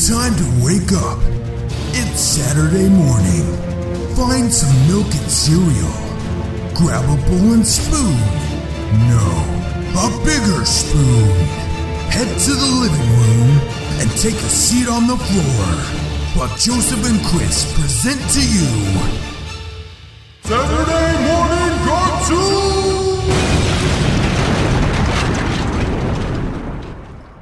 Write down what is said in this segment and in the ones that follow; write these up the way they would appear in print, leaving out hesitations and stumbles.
Time to wake up. It's Saturday morning. Find some milk and cereal. Grab a bowl and spoon. No, a bigger spoon. Head to the living room and take a seat on the floor while Joseph and Chris present to you Saturday Morning Cartoon!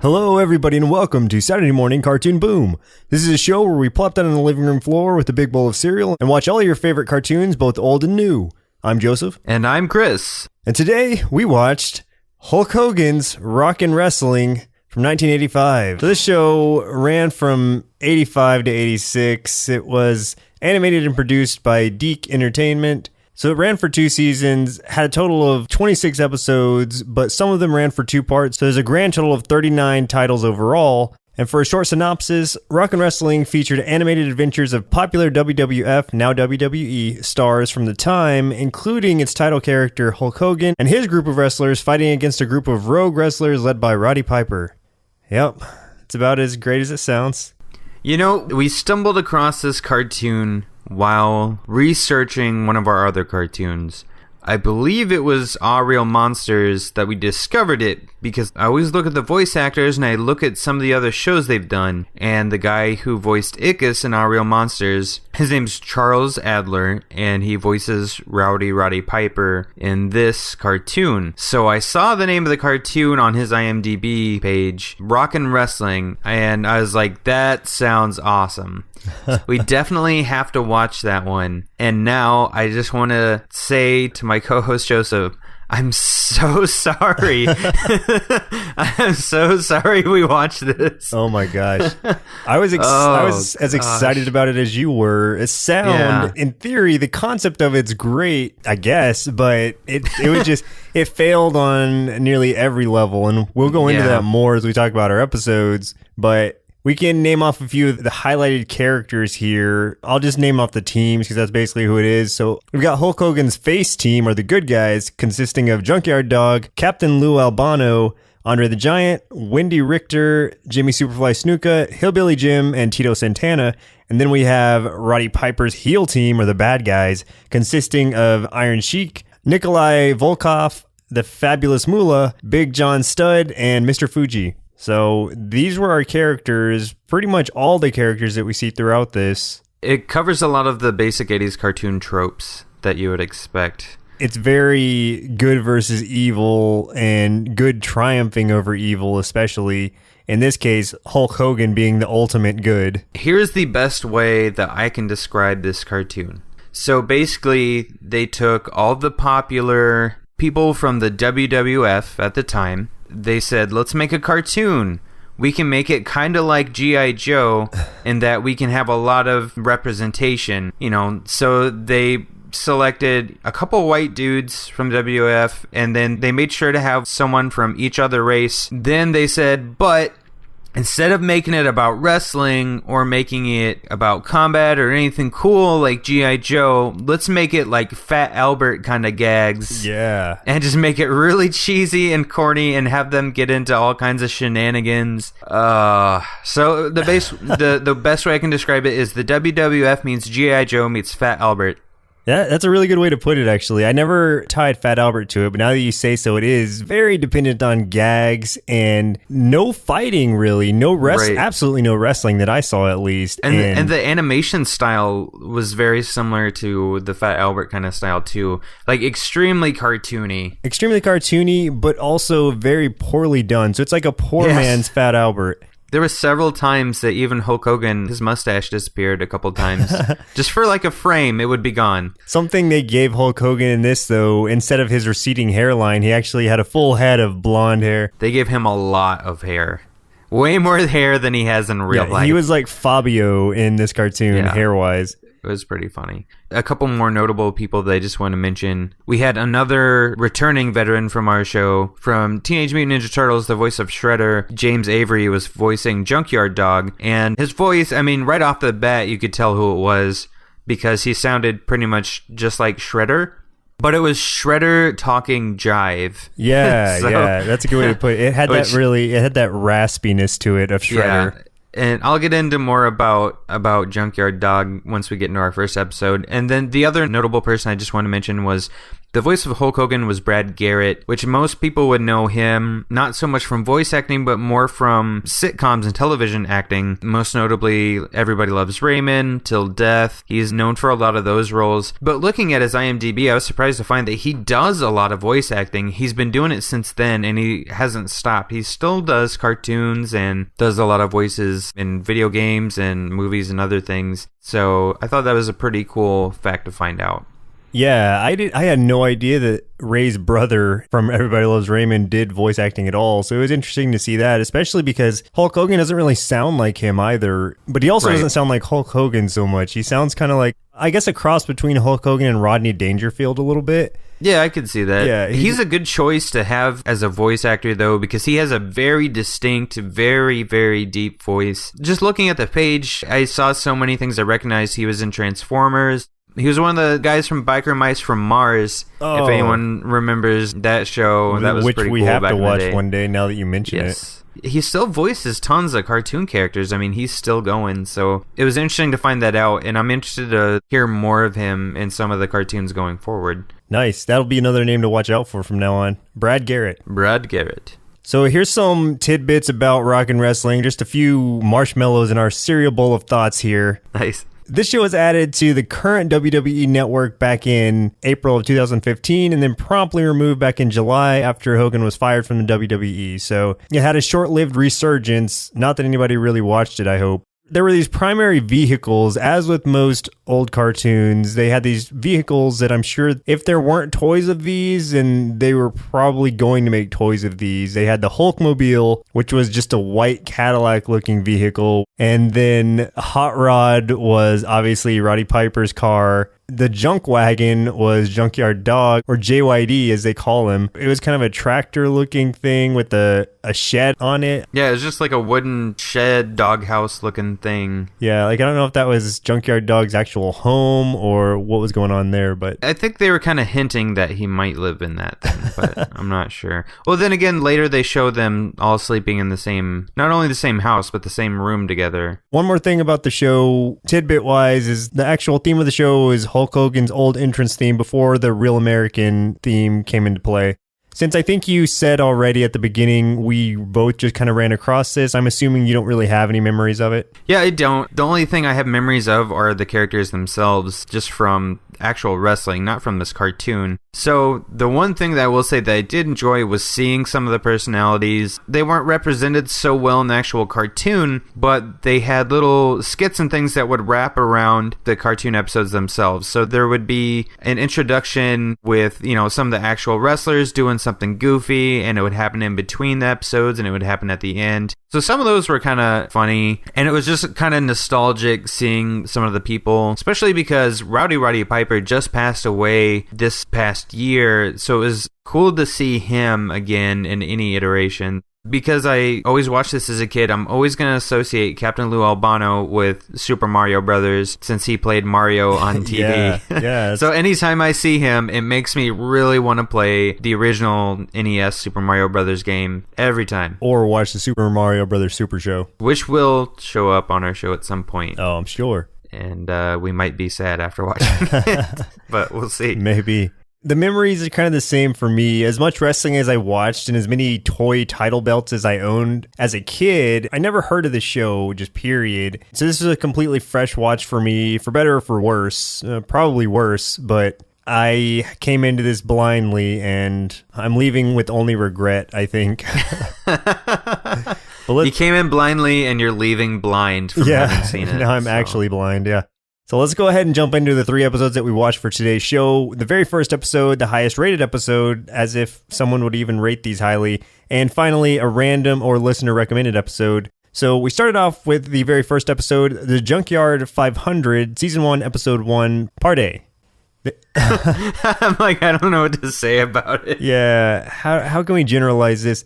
Hello everybody and welcome to Saturday Morning Cartoon Boom. This is a show where we plop down on the living room floor with a big bowl of cereal and watch all your favorite cartoons, both old and new. I'm Joseph. And I'm Chris. And today we watched Hulk Hogan's Rockin' Wrestling from 1985. So this show ran from 85 to 86. It was animated and produced by Deke Entertainment. So it ran for 2 seasons, had a total of 26 episodes, but some of them ran for 2 parts. So there's a grand total of 39 titles overall. And for a short synopsis, Rockin' Wrestling featured animated adventures of popular WWF, now WWE, stars from the time, including its title character Hulk Hogan and his group of wrestlers fighting against a group of rogue wrestlers led by Roddy Piper. Yep, it's about as great as it sounds. You know, we stumbled across this cartoon while researching one of our other cartoons. I believe it was All Real Monsters that we discovered it, because I always look at the voice actors and I look at some of the other shows they've done, and the guy who voiced Ickis in All Real Monsters, his name's Charles Adler, and he voices Roddy Piper in this cartoon. So I saw the name of the cartoon on his IMDB page, Rockin' Wrestling, and I was like, that sounds awesome. We definitely have to watch that one. And now I just want to say to my co-host Joseph, I'm so sorry. I'm so sorry we watched this. Oh my gosh. I was as excited about it as you were. In theory, the concept of it's great, I guess, but it was just, it failed on nearly every level. And we'll go into that more as we talk about our episodes, but we can name off a few of the highlighted characters here. I'll just name off the teams because that's basically who it is. So we've got Hulk Hogan's face team, or the good guys, consisting of Junkyard Dog, Captain Lou Albano, Andre the Giant, Wendy Richter, Jimmy Superfly Snuka, Hillbilly Jim, and Tito Santana. And then we have Roddy Piper's heel team, or the bad guys, consisting of Iron Sheik, Nikolai Volkov, the Fabulous Moolah, Big John Studd, and Mr. Fuji. So these were our characters, pretty much all the characters that we see throughout this. It covers a lot of the basic 80s cartoon tropes that you would expect. It's very good versus evil, and good triumphing over evil, especially. In this case, Hulk Hogan being the ultimate good. Here's the best way that I can describe this cartoon. So basically, they took all the popular people from the WWF at the time. They said, let's make a cartoon. We can make it kind of like G.I. Joe in that we can have a lot of representation, you know. So they selected a couple white dudes from WWF, and then they made sure to have someone from each other race. Then they said, but instead of making it about wrestling or making it about combat or anything cool like G.I. Joe, let's make it like Fat Albert kind of gags. Yeah. And just make it really cheesy and corny and have them get into all kinds of shenanigans. So the best way I can describe it is the WWF means G.I. Joe meets Fat Albert. Yeah, that's a really good way to put it, actually. I never tied Fat Albert to it, but now that you say so, it is very dependent on gags and no fighting, really. Absolutely no wrestling that I saw, at least. And the animation style was very similar to the Fat Albert kind of style, too. Like, extremely cartoony. Extremely cartoony, but also very poorly done. So it's like a poor man's Fat Albert. There were several times that even Hulk Hogan, his mustache disappeared a couple times. Just for like a frame, it would be gone. Something they gave Hulk Hogan in this, though, instead of his receding hairline, he actually had a full head of blonde hair. They gave him a lot of hair. Way more hair than he has in real life. He was like Fabio in this cartoon, hair-wise. It was pretty funny. A couple more notable people that I just want to mention. We had another returning veteran from our show. From Teenage Mutant Ninja Turtles, the voice of Shredder, James Avery, was voicing Junkyard Dog. And his voice, I mean, right off the bat, you could tell who it was because he sounded pretty much just like Shredder. But it was Shredder talking jive. Yeah, that's a good way to put it. It had that raspiness to it of Shredder. And I'll get into more about Junkyard Dog once we get into our first episode. And then the other notable person I just want to mention was the voice of Hulk Hogan was Brad Garrett, which most people would know him not so much from voice acting, but more from sitcoms and television acting. Most notably, Everybody Loves Raymond, Till Death. He's known for a lot of those roles. But looking at his IMDb, I was surprised to find that he does a lot of voice acting. He's been doing it since then, and he hasn't stopped. He still does cartoons and does a lot of voices in video games and movies and other things. So I thought that was a pretty cool fact to find out. Yeah, I had no idea that Ray's brother from Everybody Loves Raymond did voice acting at all. So it was interesting to see that, especially because Hulk Hogan doesn't really sound like him either. But he also doesn't sound like Hulk Hogan so much. He sounds kind of like, I guess, a cross between Hulk Hogan and Rodney Dangerfield a little bit. Yeah, I could see that. Yeah, he's a good choice to have as a voice actor, though, because he has a very distinct, very, very deep voice. Just looking at the page, I saw so many things I recognized. He was in Transformers. He was one of the guys from Biker Mice from Mars. Oh. If anyone remembers that show, that was pretty cool. Which we have to watch one day now that you mention it. He still voices tons of cartoon characters. I mean, he's still going. So it was interesting to find that out, and I'm interested to hear more of him in some of the cartoons going forward. Nice. That'll be another name to watch out for from now on. Brad Garrett. Brad Garrett. So here's some tidbits about rock and wrestling. Just a few marshmallows in our cereal bowl of thoughts here. Nice. This show was added to the current WWE network back in April of 2015 and then promptly removed back in July after Hogan was fired from the WWE. So it had a short-lived resurgence. Not that anybody really watched it, I hope. There were these primary vehicles, as with most old cartoons. They had these vehicles that I'm sure if there weren't toys of these, and they were probably going to make toys of these. They had the Hulkmobile, which was just a white Cadillac-looking vehicle. And then Hot Rod was obviously Roddy Piper's car. The junk wagon was Junkyard Dog, or JYD as they call him. It was kind of a tractor looking thing with a shed on it. Yeah, it was just like a wooden shed, doghouse looking thing. Yeah, like I don't know if that was Junkyard Dog's actual home or what was going on there, but I think they were kind of hinting that he might live in that thing, but I'm not sure. Well, then again, later they show them all sleeping in the same, not only the same house, but the same room together. One more thing about the show, tidbit wise, is the actual theme of the show is Hulk Hogan's old entrance theme before the Real American theme came into play. Since I think you said already at the beginning, we both just kind of ran across this, I'm assuming you don't really have any memories of it? Yeah, I don't. The only thing I have memories of are the characters themselves, just from actual wrestling, not from this cartoon. So the one thing that I will say that I did enjoy was seeing some of the personalities. They weren't represented so well in the actual cartoon, but they had little skits and things that would wrap around the cartoon episodes themselves. So there would be an introduction with, you know, some of the actual wrestlers doing something goofy, and it would happen in between the episodes, and it would happen at the end. So some of those were kind of funny, and it was just kind of nostalgic seeing some of the people, especially because Roddy Piper just passed away this past year, so it was cool to see him again in any iteration. Because I always watched this as a kid, I'm always going to associate Captain Lou Albano with Super Mario Brothers, since he played Mario on TV. Yeah. So anytime I see him, it makes me really want to play the original NES Super Mario Brothers game every time. Or watch the Super Mario Brothers Super Show. Which will show up on our show at some point. Oh, I'm sure. And we might be sad after watching it, but we'll see. Maybe. The memories are kind of the same for me. As much wrestling as I watched and as many toy title belts as I owned as a kid, I never heard of the show, just period. So this is a completely fresh watch for me, for better or for worse. Probably worse, but I came into this blindly and I'm leaving with only regret, I think. You came in blindly and you're leaving blind from having seen it. Now I'm actually blind, yeah. So let's go ahead and jump into the 3 episodes that we watched for today's show. The very first episode, the highest rated episode, as if someone would even rate these highly. And finally, a random or listener recommended episode. So we started off with the very first episode, the Junkyard 500, Season 1, Episode 1, Part A. I'm like, I don't know what to say about it. Yeah, how can we generalize this?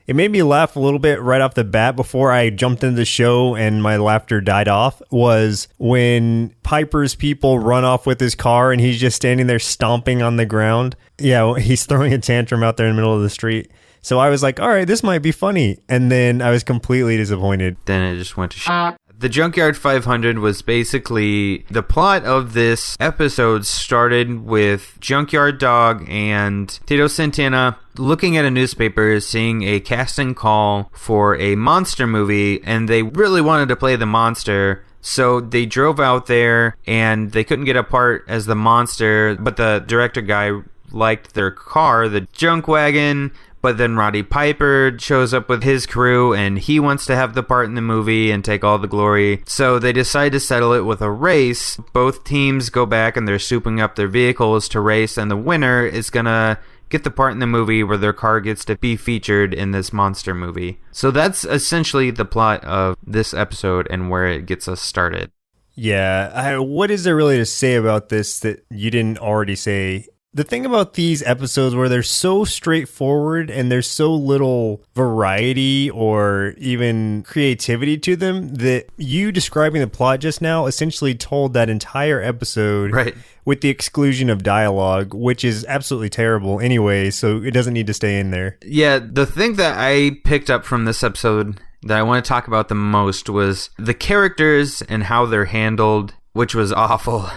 It made me laugh a little bit right off the bat before I jumped into the show and my laughter died off, was when Piper's people run off with his car and he's just standing there stomping on the ground. Yeah, he's throwing a tantrum out there in the middle of the street. So I was like, all right, this might be funny. And then I was completely disappointed. Then it just went to shit. The Junkyard 500 was basically the plot of this episode started with Junkyard Dog and Tito Santana looking at a newspaper, seeing a casting call for a monster movie, and they really wanted to play the monster. So they drove out there and they couldn't get a part as the monster, but the director guy liked their car, the junk wagon. But then Roddy Piper shows up with his crew and he wants to have the part in the movie and take all the glory. So they decide to settle it with a race. Both teams go back and they're souping up their vehicles to race, and the winner is gonna get the part in the movie where their car gets to be featured in this monster movie. So that's essentially the plot of this episode and where it gets us started. Yeah, what is there really to say about this that you didn't already say? The thing about these episodes where they're so straightforward and there's so little variety or even creativity to them, that you describing the plot just now essentially told that entire episode, right, with the exclusion of dialogue, which is absolutely terrible anyway, so it doesn't need to stay in there. Yeah, the thing that I picked up from this episode that I want to talk about the most was the characters and how they're handled, which was awful.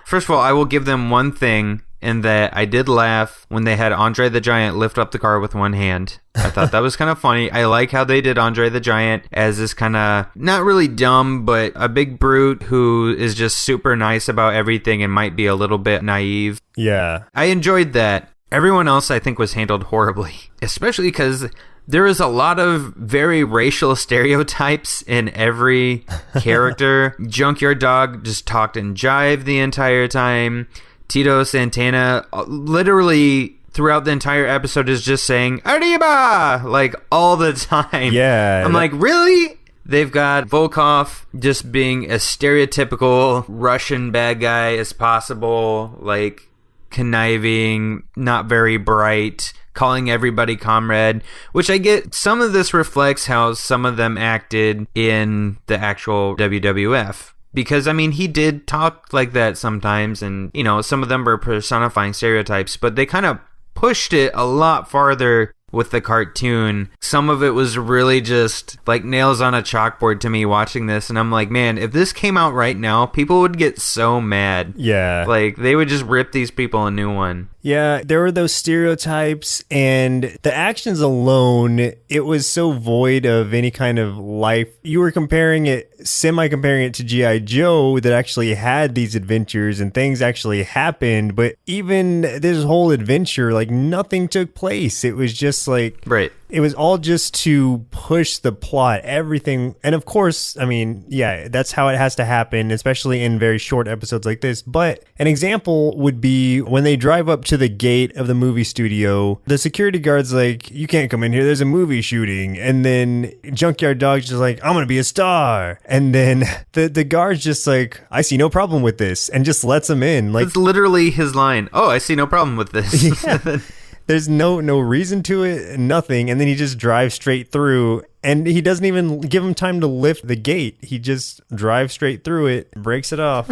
First of all, I will give them one thing, in that I did laugh when they had Andre the Giant lift up the car with one hand. I thought that was kind of funny. I like how they did Andre the Giant as this kind of, not really dumb, but a big brute who is just super nice about everything and might be a little bit naive. Yeah. I enjoyed that. Everyone else, I think, was handled horribly, especially because there is a lot of very racial stereotypes in every character. Junkyard Dog just talked and jived the entire time. Tito Santana literally throughout the entire episode is just saying Arriba like all the time. Yeah. I'm like, really? They've got Volkov just being as stereotypical Russian bad guy as possible, like conniving, not very bright, calling everybody comrade, which I get some of this reflects how some of them acted in the actual WWF. Because, I mean, he did talk like that sometimes, and, you know, some of them were personifying stereotypes, but they kind of pushed it a lot farther with the cartoon. Some of it was really just like nails on a chalkboard to me watching this, and I'm like, man, if this came out right now, people would get so mad. Yeah. Like, they would just rip these people a new one. Yeah, there were those stereotypes, and the actions alone, it was so void of any kind of life. You were comparing it to G.I. Joe that actually had these adventures and things actually happened, but even this whole adventure, like, nothing took place. It was just like... Right. It was all just to push the plot, everything. And of course, I mean, yeah, that's how it has to happen, especially in very short episodes like this. But an example would be when they drive up to the gate of the movie studio, the security guard's like, you can't come in here, there's a movie shooting. And then Junkyard Dog's just like, I'm going to be a star. And then the guard's just like, I see no problem with this, and just lets him in. Like, it's literally his line. Oh, I see no problem with this. Yeah. There's no reason to it, nothing. And then he just drives straight through, and he doesn't even give him time to lift the gate. He just drives straight through it, breaks it off.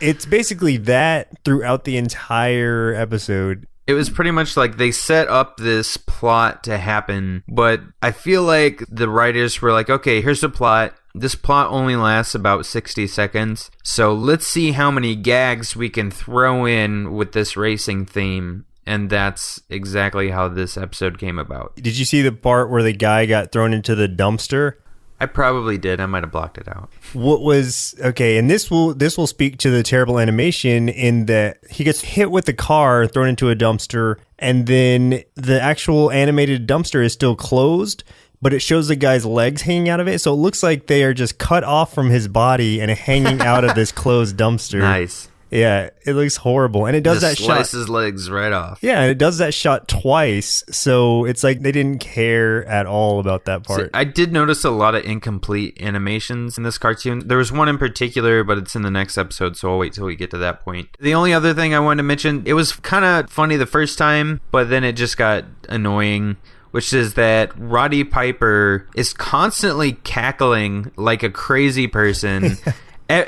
It's basically that throughout the entire episode. It was pretty much like they set up this plot to happen, but I feel like the writers were like, okay, here's the plot. This plot only lasts about 60 seconds, so let's see how many gags we can throw in with this racing theme. And that's exactly how this episode came about. Did you see the part where the guy got thrown into the dumpster? I probably did. I might have blocked it out. What was okay, and this will speak to the terrible animation in that he gets hit with the car, thrown into a dumpster, and then the actual animated dumpster is still closed, but it shows the guy's legs hanging out of it, so it looks like they are just cut off from his body and hanging out of this closed dumpster. Nice. Yeah, it looks horrible. And it does just that shot. Slices legs right off. Yeah, and it does that shot twice. So it's like they didn't care at all about that part. See, I did notice a lot of incomplete animations in this cartoon. There was one in particular, but it's in the next episode, so I'll wait till we get to that point. The only other thing I wanted to mention, it was kind of funny the first time, but then it just got annoying, which is that Roddy Piper is constantly cackling like a crazy person.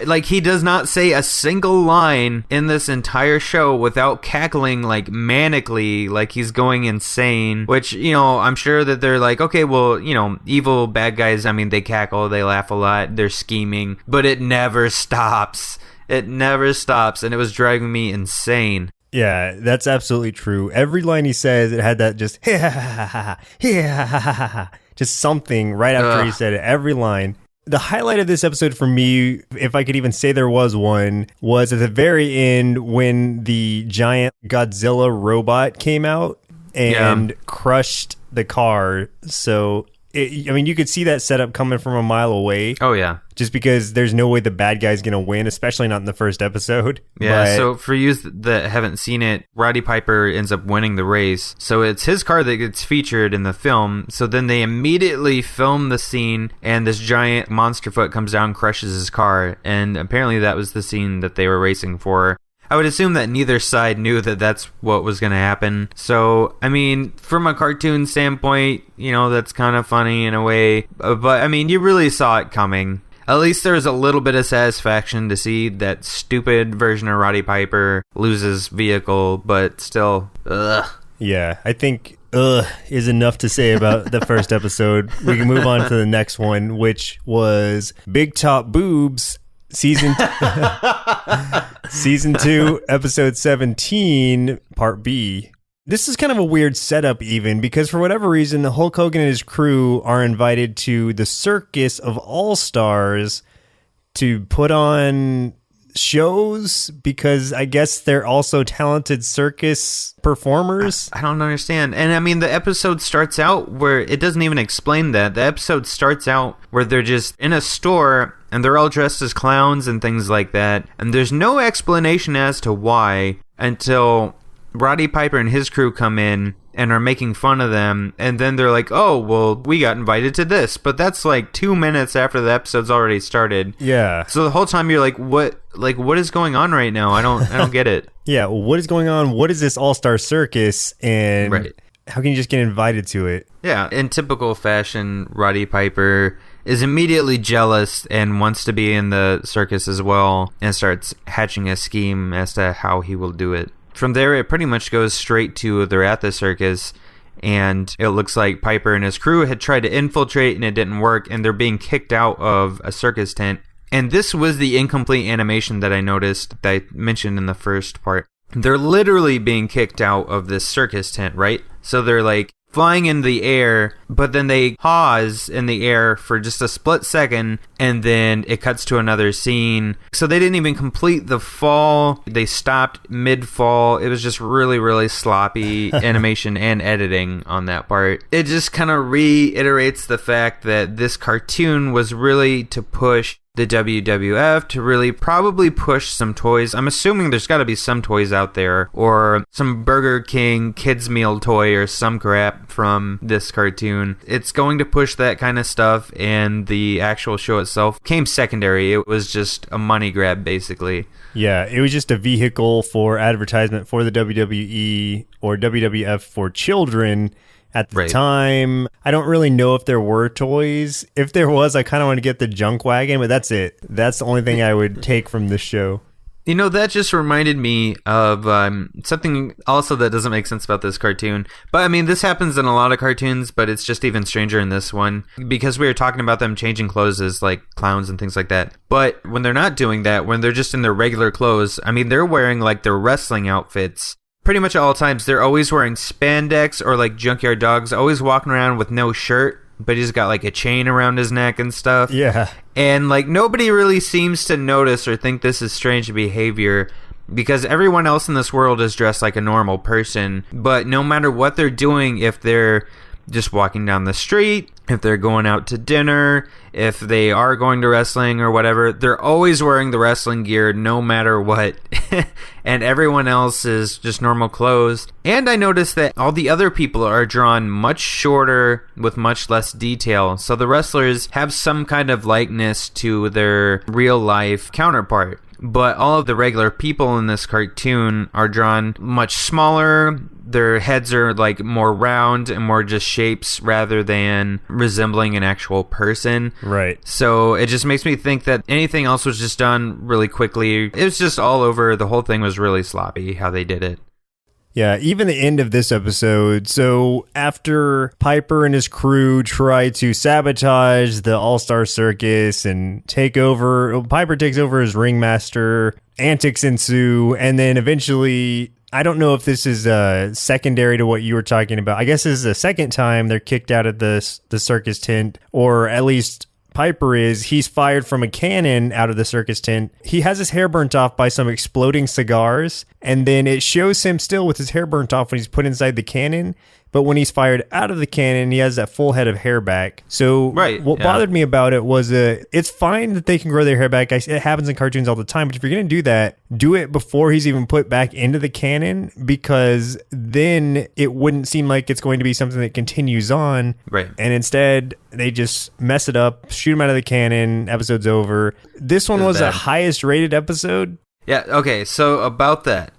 Like, he does not say a single line in this entire show without cackling, like, manically, like he's going insane. Which, you know, I'm sure that they're like, okay, well, you know, evil bad guys, I mean, they cackle, they laugh a lot, they're scheming, but it never stops. It never stops, and it was driving me insane. Yeah, that's absolutely true. Every line he says, it had that just, just something right after he said it. Every line. The highlight of this episode for me, if I could even say there was one, was at the very end when the giant Godzilla robot came out and crushed the car. So, I mean, you could see that setup coming from a mile away. Oh, yeah. Just because there's no way the bad guy's going to win, especially not in the first episode. Yeah, so for you that haven't seen it, Roddy Piper ends up winning the race. So it's his car that gets featured in the film. So then they immediately film the scene, and this giant monster foot comes down, crushes his car. And apparently that was the scene that they were racing for. I would assume that neither side knew that that's what was going to happen. So, I mean, from a cartoon standpoint, you know, that's kind of funny in a way. But, I mean, you really saw it coming. At least there was a little bit of satisfaction to see that stupid version of Roddy Piper lose his vehicle, but still, ugh. Yeah, I think is enough to say about the first episode. We can move on to the next one, which was Big Top Boobs, Season 2, Episode 17, Part B. This is kind of a weird setup even, because for whatever reason, Hulk Hogan and his crew are invited to the Circus of All-Stars to put on shows, because I guess they're also talented circus performers. I don't understand. And I mean, the episode starts out where it doesn't even explain that. The episode starts out where they're just in a store and they're all dressed as clowns and things like that. And there's no explanation as to why until Roddy Piper and his crew come in and are making fun of them, and then they're like, oh, well, we got invited to this, but that's like 2 minutes after the episode's already started. Yeah. So the whole time you're like, what is going on right now? I don't get it. Yeah, well, what is going on? What is this all-star circus, and how can you just get invited to it? Yeah, in typical fashion, Roddy Piper is immediately jealous and wants to be in the circus as well, and starts hatching a scheme as to how he will do it. From there, it pretty much goes straight to they're at the circus, and it looks like Piper and his crew had tried to infiltrate and it didn't work, and they're being kicked out of a circus tent. And this was the incomplete animation that I noticed that I mentioned in the first part. They're literally being kicked out of this circus tent, right? So they're like flying in the air, but then they pause in the air for just a split second, and then it cuts to another scene. So they didn't even complete the fall. They stopped mid-fall. It was just really, really sloppy animation and editing on that part. It just kind of reiterates the fact that this cartoon was really to push the WWF, to really probably push some toys. I'm assuming there's got to be some toys out there, or some Burger King kids meal toy or some crap from this cartoon. It's going to push that kind of stuff, and the actual show itself came secondary. It was just a money grab, basically. Yeah, it was just a vehicle for advertisement for the WWE or WWF for children. At the time, I don't really know if there were toys. If there was, I kind of want to get the junk wagon, but that's it. That's the only thing I would take from this show. You know, that just reminded me of something also that doesn't make sense about this cartoon. But, I mean, this happens in a lot of cartoons, but it's just even stranger in this one. Because we were talking about them changing clothes as, like, clowns and things like that. But when they're not doing that, when they're just in their regular clothes, I mean, they're wearing, like, their wrestling outfits. Pretty much at all times, they're always wearing spandex, or like Junkyard Dog's always walking around with no shirt, but he's got like a chain around his neck and stuff. Yeah. And like nobody really seems to notice or think this is strange behavior, because everyone else in this world is dressed like a normal person. But no matter what they're doing, if they're just walking down the street, if they're going out to dinner, if they are going to wrestling or whatever, they're always wearing the wrestling gear no matter what. And everyone else is just normal clothes. And I noticed that all the other people are drawn much shorter with much less detail. So the wrestlers have some kind of likeness to their real life counterpart, but all of the regular people in this cartoon are drawn much smaller. Their heads are like more round and more just shapes rather than resembling an actual person. Right. So it just makes me think that anything else was just done really quickly. It was just all over. The whole thing was really sloppy how they did it. Yeah, even the end of this episode. So after Piper and his crew try to sabotage the All-Star Circus and take over, Piper takes over as ringmaster, antics ensue, and then eventually, I don't know if this is secondary to what you were talking about. I guess this is the second time they're kicked out of the circus tent, or at least Piper is. He's fired from a cannon out of the circus tent. He has his hair burnt off by some exploding cigars, and then it shows him still with his hair burnt off when he's put inside the cannon. But when he's fired out of the cannon, he has that full head of hair back. So what bothered me about it was it's fine that they can grow their hair back. It happens in cartoons all the time. But if you're going to do that, do it before he's even put back into the cannon, because then it wouldn't seem like it's going to be something that continues on. Right. And instead, they just mess it up, shoot him out of the cannon, episode's over. This one was the highest rated episode. Yeah, okay, so about that.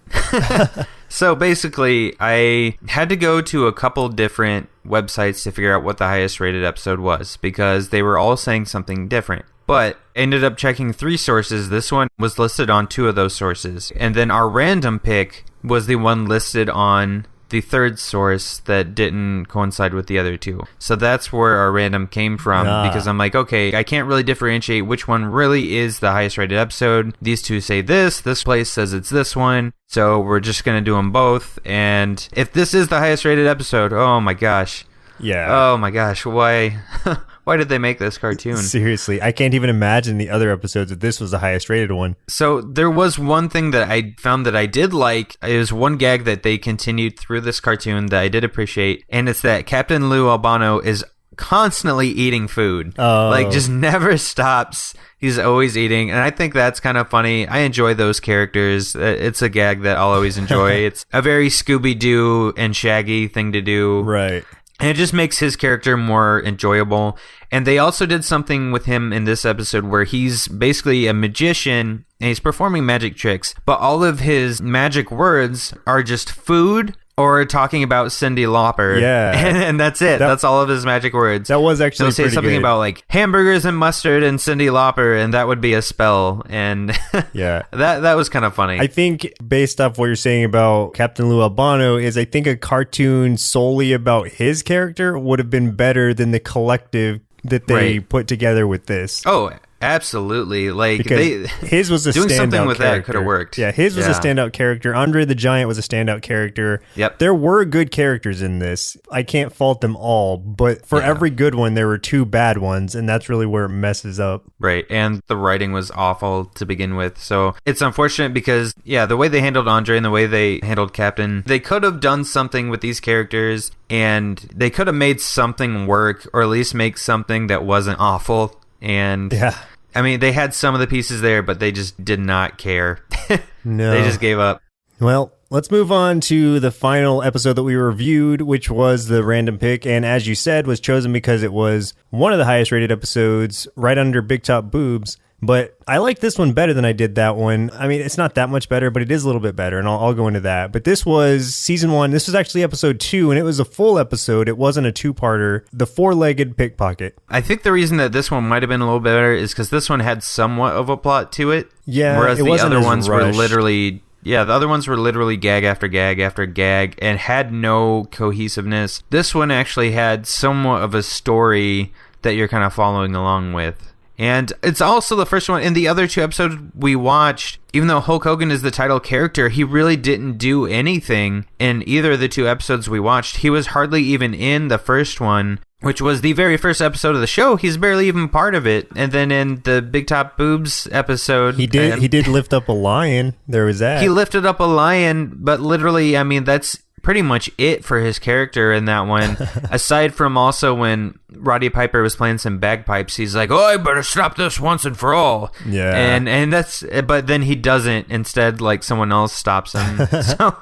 So basically, I had to go to a couple different websites to figure out what the highest rated episode was, because they were all saying something different. But I ended up checking 3 sources. This one was listed on 2 of those sources. And then our random pick was the one listed on the 3rd source that didn't coincide with the other 2. So that's where our random came from, because I'm like, okay, I can't really differentiate which one really is the highest rated episode. These 2 say this place says it's this one, so we're just going to do them both. And if this is the highest rated episode, oh my gosh. Yeah. Oh my gosh, why why did they make this cartoon? Seriously, I can't even imagine the other episodes if this was the highest rated one. So there was one thing that I found that I did like. It was one gag that they continued through this cartoon that I did appreciate, and it's that Captain Lou Albano is constantly eating food. Like, just never stops. He's always eating, and I think that's kind of funny. I enjoy those characters. It's a gag that I'll always enjoy. It's a very Scooby-Doo and Shaggy thing to do. Right. And it just makes his character more enjoyable. And they also did something with him in this episode where he's basically a magician and he's performing magic tricks, but all of his magic words are just food or talking about Cyndi Lauper. Yeah. And that's it. That's all of his magic words. That was actually pretty good. He'll say something about like hamburgers and mustard and Cyndi Lauper, and that would be a spell. And yeah, that was kind of funny. I think based off what you're saying about Captain Lou Albano is I think a cartoon solely about his character would have been better than the collective that they put together with this. Oh, absolutely. Like, because his was a doing standout something with character. that could have worked. Yeah, his was a standout character. Andre the Giant was a standout character. Yep. There were good characters in this. I can't fault them all, but for every good one, there were 2 bad ones, and that's really where it messes up. Right, and the writing was awful to begin with, so it's unfortunate because, the way they handled Andre and the way they handled Captain, they could have done something with these characters, and they could have made something work, or at least make something that wasn't awful. And I mean, they had some of the pieces there, but they just did not care. No. They just gave up. Well, let's move on to the final episode that we reviewed, which was the random pick. And as you said, was chosen because it was one of the highest rated episodes, right under Big Top Boobs. But I like this one better than I did that one. I mean, it's not that much better, but it is a little bit better, and I'll go into that. But this was season 1. This was actually episode 2, and it was a full episode. It wasn't a 2-parter. The Four-Legged Pickpocket. I think the reason that this one might have been a little better is because this one had somewhat of a plot to it. Yeah, whereas the other ones rushed. were literally... Yeah, the other ones were literally gag after gag after gag and had no cohesiveness. This one actually had somewhat of a story that you're kind of following along with. And it's also the first one. In the other 2 episodes we watched, even though Hulk Hogan is the title character, he really didn't do anything in either of the 2 episodes we watched. He was hardly even in the first one, which was the very first episode of the show. He's barely even part of it. And then in the Big Top Boobs episode... He did lift up a lion. There was that. He lifted up a lion, but literally, I mean, that's pretty much it for his character in that one. Aside from also when Roddy Piper was playing some bagpipes, he's like, "Oh, I better stop this once and for all." Yeah. And that's, but then he doesn't. Instead, like, someone else stops him. So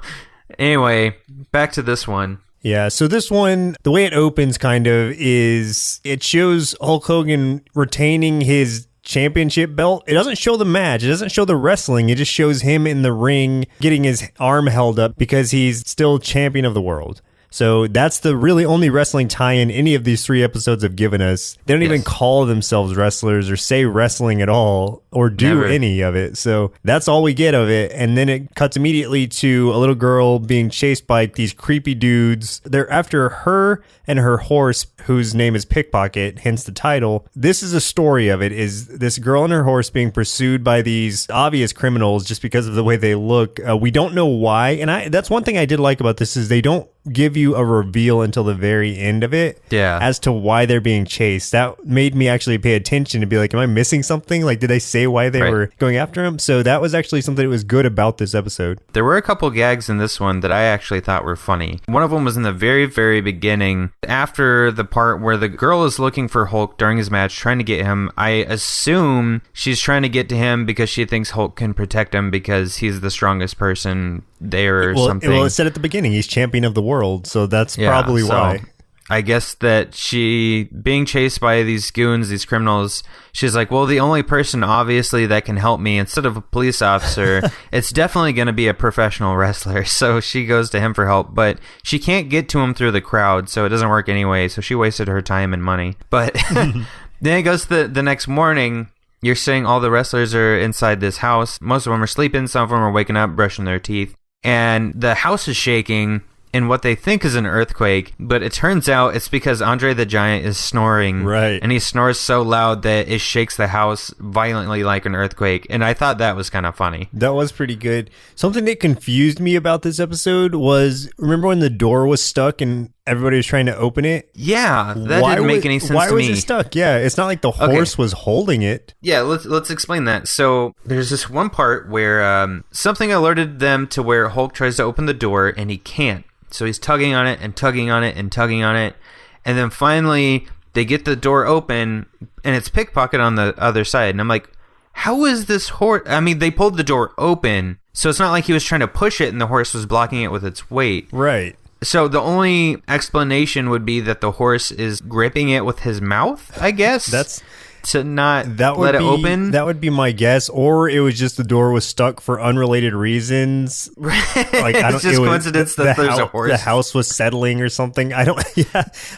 anyway, back to this one. Yeah, so this one, the way it opens kind of is, it shows Hulk Hogan retaining his championship belt. It doesn't show the match. It doesn't show the wrestling. It just shows him in the ring getting his arm held up because he's still champion of the world. So that's the really only wrestling tie-in any of these 3 episodes have given us. They don't even call themselves wrestlers or say wrestling at all or do any of it. So that's all we get of it. And then it cuts immediately to a little girl being chased by these creepy dudes. They're after her and her horse, whose name is Pickpocket, hence the title. This is a story of it, is this girl and her horse being pursued by these obvious criminals just because of the way they look. We don't know why. And that's one thing I did like about this is they don't give you a reveal until the very end of it as to why they're being chased. That made me actually pay attention to be like, am I missing something? Like, did they say why they were going after him? So that was actually something that was good about this episode. There were a couple gags in this one that I actually thought were funny. One of them was in the very, very beginning, after the part where the girl is looking for Hulk during his match, trying to get him. I assume she's trying to get to him because she thinks Hulk can protect him because he's the strongest person there or something. Well, it said at the beginning, he's champion of the world, so that's probably why. I guess that she, being chased by these goons, these criminals, she's like, well, the only person obviously that can help me instead of a police officer, it's definitely going to be a professional wrestler. So she goes to him for help, but she can't get to him through the crowd, so it doesn't work anyway. So she wasted her time and money. But then it goes to the next morning. You're saying all the wrestlers are inside this house. Most of them are sleeping. Some of them are waking up, brushing their teeth. And the house is shaking in what they think is an earthquake, but it turns out it's because Andre the Giant is snoring. Right. And he snores so loud that it shakes the house violently like an earthquake. And I thought that was kind of funny. That was pretty good. Something that confused me about this episode was, remember when the door was stuck and everybody was trying to open it? Yeah, that didn't make any sense to me. Why was it stuck? Yeah, it's not like the horse was holding it. Yeah, let's explain that. So there's this one part where something alerted them to where Hulk tries to open the door and he can't. So he's tugging on it and tugging on it and tugging on it. And then finally they get the door open and it's Pickpocket on the other side. And I'm like, how is this horse? I mean, they pulled the door open. So it's not like he was trying to push it and the horse was blocking it with its weight. Right. So the only explanation would be that the horse is gripping it with his mouth, I guess. That's to not let it open. That would be my guess. Or it was just the door was stuck for unrelated reasons. Like, it's just coincidence that there's a horse. The house was settling or something. I don't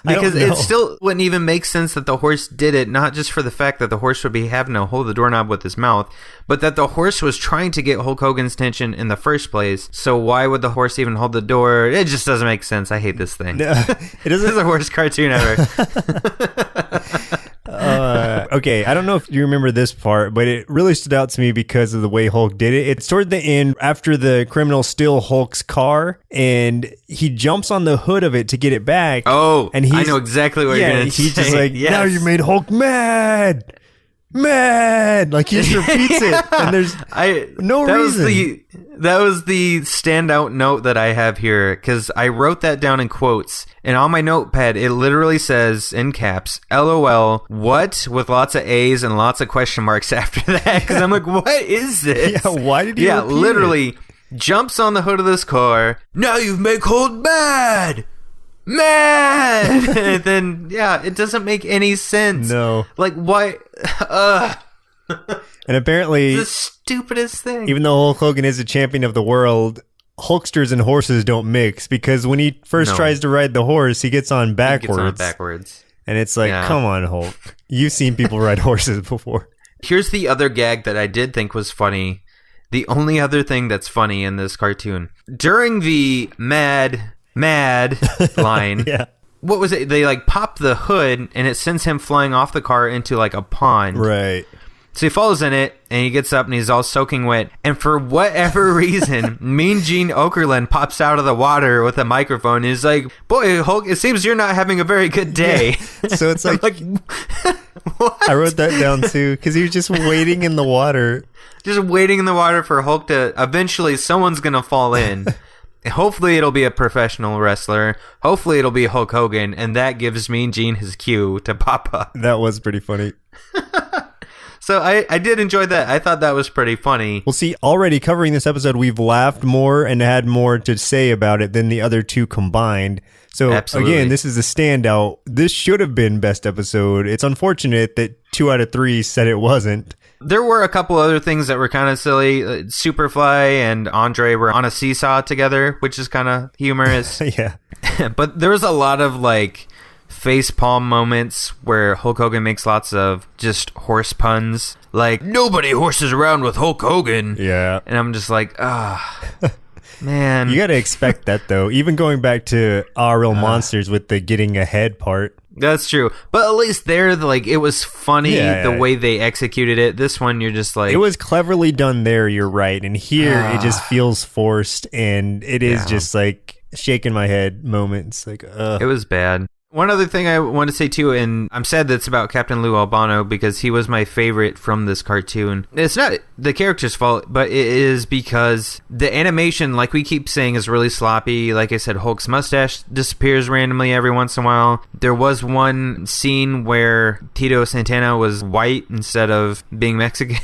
because it still wouldn't even make sense that the horse did it, not just for the fact that the horse would be having to hold the doorknob with his mouth, but that the horse was trying to get Hulk Hogan's attention in the first place. So why would the horse even hold the door? It just doesn't make sense. I hate this thing. No, it isn't the worst cartoon ever. Okay, I don't know if you remember this part, but it really stood out to me because of the way Hulk did it. It's toward the end after the criminals steal Hulk's car and he jumps on the hood of it to get it back. Oh, and I know exactly what you're going to say. He's just like, now you made Hulk mad. Like he just repeats it and there's no reason. That was the standout note that I have here because I wrote that down in quotes and on my notepad it literally says in caps LOL what with lots of A's and lots of question marks after that because I'm like, what is this? Yeah, why did he repeat literally it? Jumps on the hood of this car. Now you've made Hulk mad. And then it doesn't make any sense. No, like why? And apparently it's the stupidest thing. Even though Hulk Hogan is a champion of the world, Hulksters and horses don't mix because when he first tries to ride the horse, he gets on backwards. And it's like, come on, Hulk. You've seen people ride horses before. Here's the other gag that I did think was funny. The only other thing that's funny in this cartoon. During the mad line, what was it? They like pop the hood and it sends him flying off the car into like a pond. Right. So he falls in it and he gets up and he's all soaking wet. And for whatever reason, Mean Gene Okerlund pops out of the water with a microphone. And he's like, boy, Hulk, it seems you're not having a very good day. Yeah. So it's like what? I wrote that down too because he was just waiting in the water. Just waiting in the water for Hulk to eventually someone's going to fall in. Hopefully it'll be a professional wrestler. Hopefully it'll be Hulk Hogan. And that gives Mean Gene his cue to pop up. That was pretty funny. So I did enjoy that. I thought that was pretty funny. Well, see, already covering this episode, we've laughed more and had more to say about it than the other two combined. So Absolutely. Again, this is a standout. This should have been best episode. It's unfortunate that 2 out of 3 said it wasn't. There were a couple other things that were kind of silly. Superfly and Andre were on a seesaw together, which is kind of humorous. Yeah. But there was a lot of like facepalm moments where Hulk Hogan makes lots of just horse puns. Like, nobody horses around with Hulk Hogan. Yeah. And I'm just like, man. You got to expect that, though. Even going back to Our Real Monsters with the getting ahead part. That's true. But at least there, like, it was funny the way they executed it. This one, you're just like... It was cleverly done there, you're right. And here, it just feels forced, and it is just, like, shaking my head moments. Like, It was bad. One other thing I want to say, too, and I'm sad that's about Captain Lou Albano because he was my favorite from this cartoon. It's not the character's fault, but it is because the animation, like we keep saying, is really sloppy. Like I said, Hulk's mustache disappears randomly every once in a while. There was one scene where Tito Santana was white instead of being Mexican.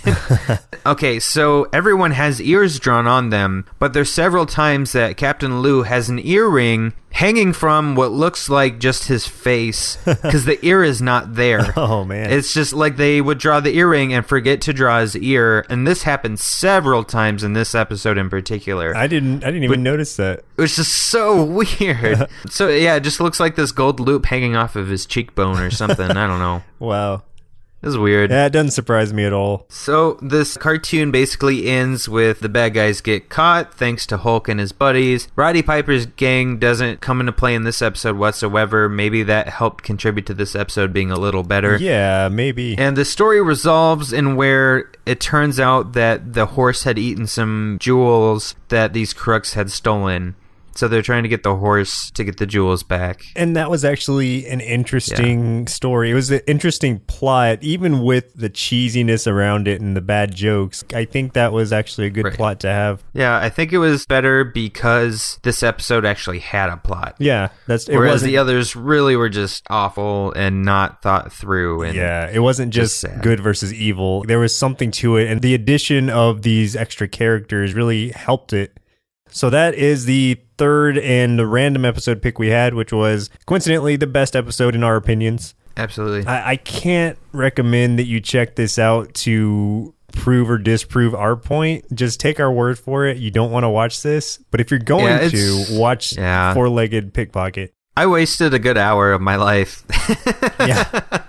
Okay, so everyone has ears drawn on them, but there's several times that Captain Lou has an earring hanging from what looks like just his face because the ear is not there. Oh man, it's just like they would draw the earring and forget to draw his ear, and this happened several times in this episode in particular. I didn't even notice that. It was just so weird. So yeah, it just looks like this gold loop hanging off of his cheekbone or something. I don't know. Wow. This is weird. Yeah, it doesn't surprise me at all. So this cartoon basically ends with the bad guys get caught thanks to Hulk and his buddies. Roddy Piper's gang doesn't come into play in this episode whatsoever. Maybe that helped contribute to this episode being a little better. Yeah, maybe. And the story resolves in where it turns out that the horse had eaten some jewels that these crooks had stolen. So they're trying to get the horse to get the jewels back. And that was actually an interesting story. It was an interesting plot, even with the cheesiness around it and the bad jokes. I think that was actually a good plot to have. Yeah, I think it was better because this episode actually had a plot. Yeah, whereas the others really were just awful and not thought through. And yeah, it wasn't just good versus evil. There was something to it, and the addition of these extra characters really helped it. So that is the third and the random episode pick we had, which was coincidentally the best episode in our opinions. Absolutely. I can't recommend that you check this out to prove or disprove our point. Just take our word for it. You don't want to watch this. But if you're going to, watch Four-Legged Pickpocket. I wasted a good hour of my life. Yeah.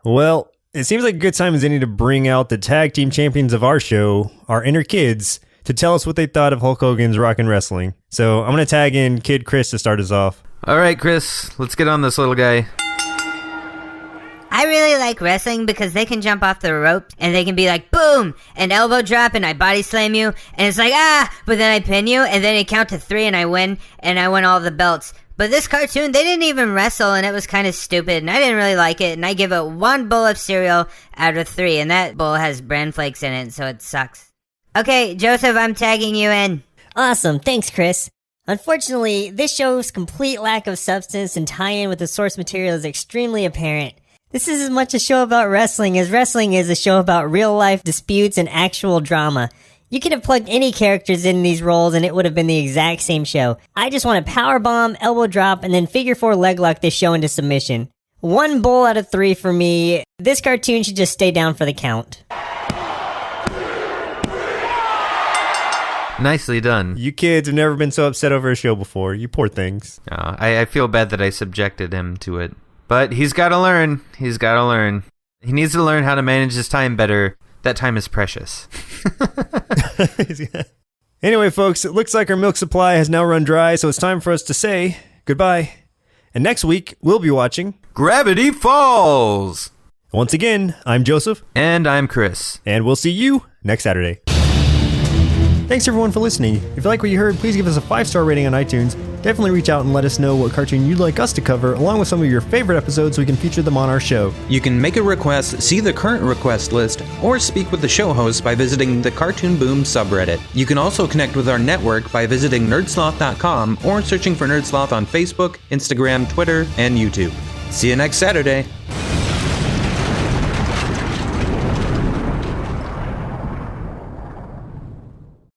Well, it seems like a good time as any to bring out the tag team champions of our show, our inner kids, to tell us what they thought of Hulk Hogan's Rockin' Wrestling. So I'm going to tag in Kid Chris to start us off. All right, Chris, let's get on this little guy. I really like wrestling because they can jump off the rope and they can be like, boom, and elbow drop and I body slam you. And it's like, but then I pin you and then I count to 3 and I win all the belts. But this cartoon, they didn't even wrestle, and it was kind of stupid, and I didn't really like it, and I give it 1 bowl of cereal out of 3, and that bowl has bran flakes in it, so it sucks. Okay, Joseph, I'm tagging you in. Awesome, thanks, Chris. Unfortunately, this show's complete lack of substance and tie-in with the source material is extremely apparent. This is as much a show about wrestling as wrestling is a show about real-life disputes and actual drama. You could have plugged any characters in these roles and it would have been the exact same show. I just want to powerbomb, elbow drop, and then figure 4 leg lock this show into submission. 1 bowl out of 3 for me. This cartoon should just stay down for the count. Nicely done. You kids have never been so upset over a show before. You poor things. I feel bad that I subjected him to it. But he's got to learn. He's got to learn. He needs to learn how to manage his time better. That time is precious. Anyway, folks, it looks like our milk supply has now run dry, so it's time for us to say goodbye. And next week, we'll be watching Gravity Falls! Once again, I'm Joseph. And I'm Chris. And we'll see you next Saturday. Thanks everyone for listening. If you like what you heard, please give us a 5-star rating on iTunes. Definitely reach out and let us know what cartoon you'd like us to cover, along with some of your favorite episodes so we can feature them on our show. You can make a request, see the current request list, or speak with the show host by visiting the Cartoon Boom subreddit. You can also connect with our network by visiting nerdsloth.com or searching for Nerdsloth on Facebook, Instagram, Twitter, and YouTube. See you next Saturday.